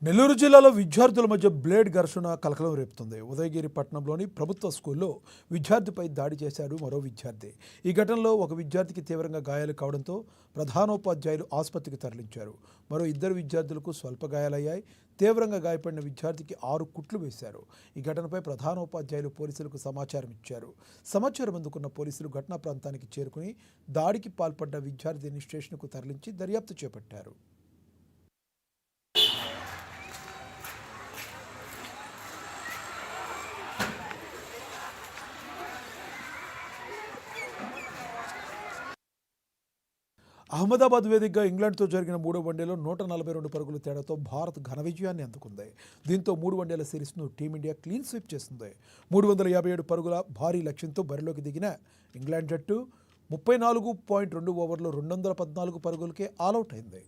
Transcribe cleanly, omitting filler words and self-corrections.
నెల్లూరు జిల్లాలో విద్యార్థుల మధ్య బ్లేడ్ ఘర్షణ కలకలం రేపుతుంది. ఉదయగిరి పట్టణంలోని ప్రభుత్వ స్కూల్లో విద్యార్థిపై దాడి చేశాడు మరో విద్యార్థి. ఈ ఘటనలో ఒక విద్యార్థికి తీవ్రంగా గాయాలు కావడంతో ప్రధానోపాధ్యాయులు ఆసుపత్రికి తరలించారు. మరో ఇద్దరు విద్యార్థులకు స్వల్ప గాయాలయ్యాయి. తీవ్రంగా గాయపడిన విద్యార్థికి 6 కుట్లు వేశారు. ఈ ఘటనపై ప్రధానోపాధ్యాయులు పోలీసులకు సమాచారం ఇచ్చారు. సమాచారం అందుకున్న పోలీసులు ఘటనా ప్రాంతానికి చేరుకుని దాడికి పాల్పడ్డ విద్యార్థిని స్టేషన్కు తరలించి దర్యాప్తు చేపట్టారు. అహ్మదాబాద్ వేదికగా ఇంగ్లాండ్తో జరిగిన 3వ వన్డేలో 142 పరుగుల తేడాతో భారత్ ఘన విజయాన్ని అందుకుంది. దీంతో 3 వన్డేల సిరీస్ను టీమిండియా క్లీన్ స్వీప్ చేసింది. 357 పరుగుల భారీ లక్ష్యంతో బరిలోకి దిగిన ఇంగ్లాండ్ జట్టు 34.2 ఓవర్లో 214 పరుగులకే ఆలౌట్ అయింది.